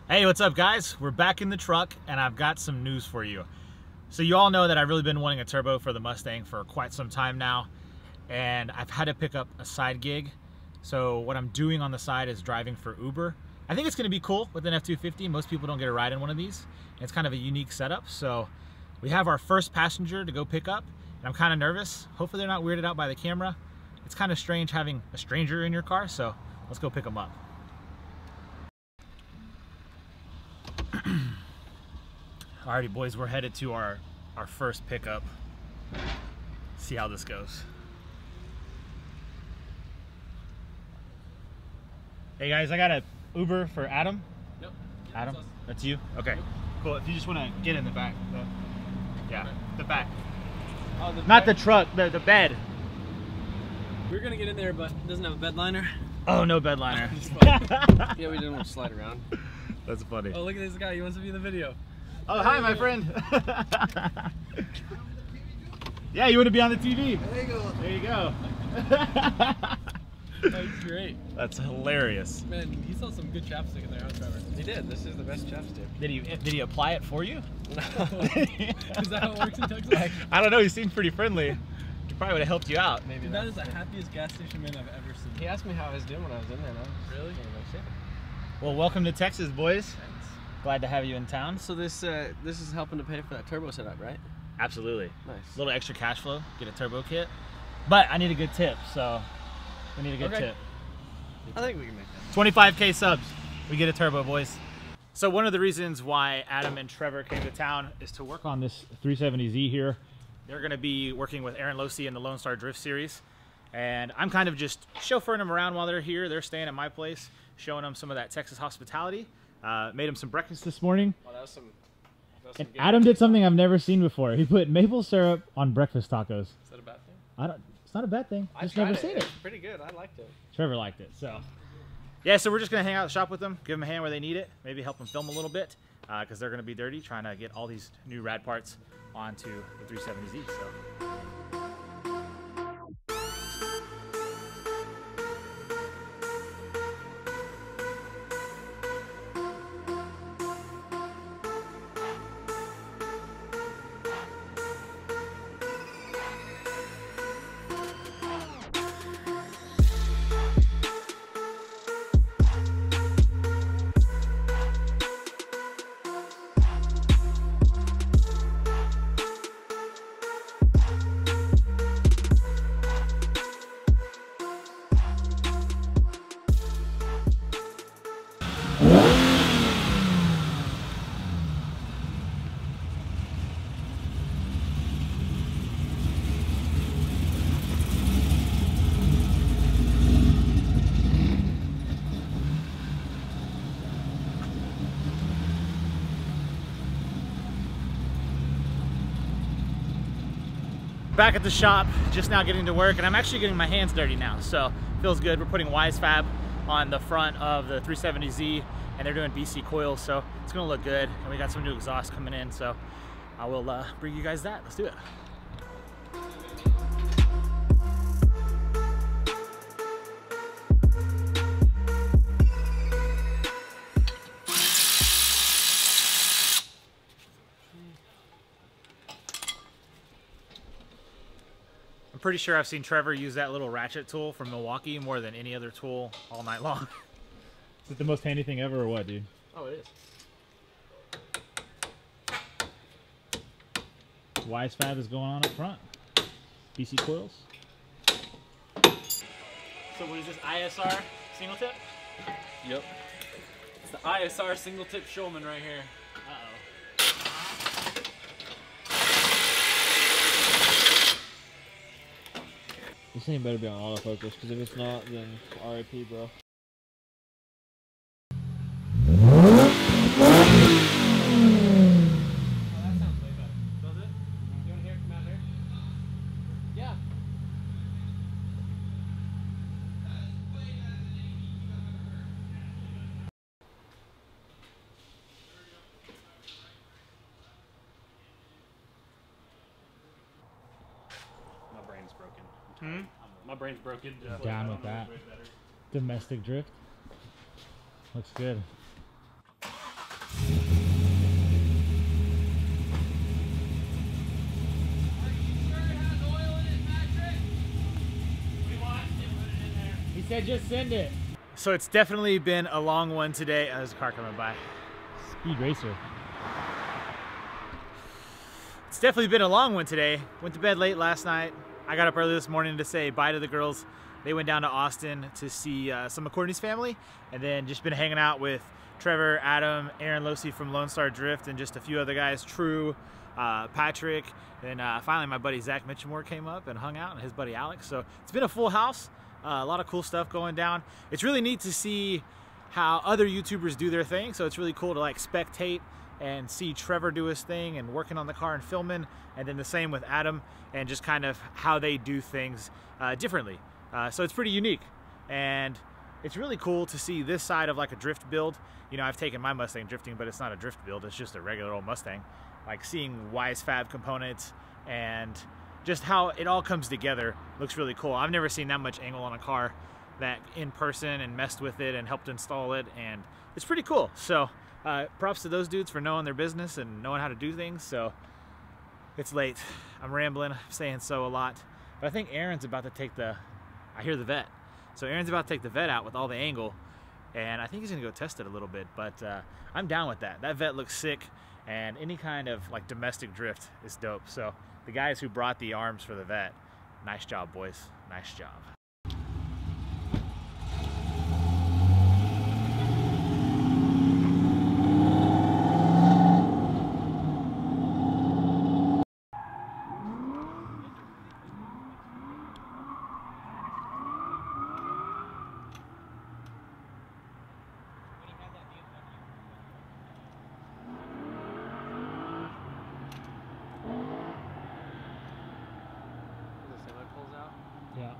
Hey, what's up guys? We're back in the truck and I've got some news for you. So you all know that I've really been wanting a turbo for the Mustang for quite some time now, and I've had to pick up a side gig. So what I'm doing on the side is driving for Uber. I think it's gonna be cool with an F250. Most people don't get a ride in one of these. It's kind of a unique setup. So we have our first passenger to go pick up, and I'm kind of nervous. Hopefully they're not weirded out by the camera. It's kind of strange having a stranger in your car, so let's go pick them up. Alrighty boys, we're headed to our first pickup. See how this goes. Hey guys, I got an Uber for Adam. Yep. Adam, that's you? Okay, yep. Cool. If you just want to get in the back. The back. Oh, the Not bed? the truck, the bed. We're gonna get in there, but it doesn't have a bed liner. Oh, no bed liner. Yeah, we didn't want to slide around. That's funny. Oh, look at this guy. He wants to be in the video. Oh, hi, my friend. Yeah, you want to be on the TV? There you go. There you go. Oh, he's great. That's hilarious. Man, he saw some good chapstick in there, huh, Trevor? He did. This is the best chapstick. Did he apply it for you? No. Is that how it works in Texas? I don't know. He seemed pretty friendly. He probably would have helped you out. Maybe that is the happiest gas station man I've ever seen. He asked me how I was doing when I was in there, and I was Really? like, shit. Well, welcome to Texas, boys. Thanks. Glad to have you in town. So this is helping to pay for that turbo setup, right? Absolutely. Nice. A little extra cash flow, get a turbo kit. But I need a good tip, so we need a good tip. I think we can make that. 25K subs, we get a turbo, boys. So one of the reasons why Adam and Trevor came to town is to work on this 370Z here. They're gonna be working with Aaron Losey in the Lone Star Drift series. And I'm kind of just chauffeuring them around while they're here. They're staying at my place, showing them some of that Texas hospitality. Made them some breakfast this morning. Oh, that was some And Adam did something I've never seen before. He put maple syrup on breakfast tacos. Is that a bad thing? It's not a bad thing. I Just tried never it. seen it. It's pretty good. I liked it. Trevor liked it. So yeah, so we're just gonna hang out at the shop with them, give them a hand where they need it, maybe help them film a little bit, because they're gonna be dirty trying to get all these new rad parts onto the 370Z. So. Back at the shop, just now getting to work, and I'm actually getting my hands dirty now, so feels good. We're putting Wisefab on the front of the 370Z, and they're doing BC coils, so it's gonna look good. And we got some new exhaust coming in, so I will bring you guys that. Let's do it. I'm pretty sure I've seen Trevor use that little ratchet tool from Milwaukee more than any other tool all night long. Is it the most handy thing ever or what, dude? Oh, it is. Wisefab is going on up front. BC coils. So what is this, ISR single tip? Yep. It's the ISR single tip Showman right here. Uh-oh. This thing better be on autofocus, because if it's not, then RIP, bro. My brain's broken. Down with that. Domestic drift. Looks good. said just send it. So it's definitely been a long one today. Oh, there's a car coming by. Speed racer. It's definitely been a long one today. Went to bed late last night. I got up early this morning to say bye to the girls. They went down to Austin to see some of Courtney's family, and then just been hanging out with Trevor, Adam, Aaron Losey from Lone Star Drift, and just a few other guys, True, Patrick, and finally my buddy Zach Mitchemore came up and hung out, and his buddy Alex. So it's been a full house, a lot of cool stuff going down. It's really neat to see how other YouTubers do their thing, so it's really cool to like spectate and see Trevor do his thing and working on the car and filming, and then the same with Adam, and just kind of how they do things differently. So it's pretty unique, and it's really cool to see this side of like a drift build. You know, I've taken my Mustang drifting, but it's not a drift build, it's just a regular old Mustang. Like seeing Wise Fab components and just how it all comes together looks really cool. I've never seen that much angle on a car that in person and messed with it and helped install it, and it's pretty cool. So props to those dudes for knowing their business and knowing how to do things. So it's late, I'm rambling, I'm saying so a lot, but I think Aaron's about to take I hear the vet. So Aaron's about to take the vet out with all the angle, and I think he's gonna go test it a little bit, but I'm down with that. That vet looks sick, and any kind of like domestic drift is dope. So the guys who brought the arms for the vet, nice job, boys, nice job. Yeah.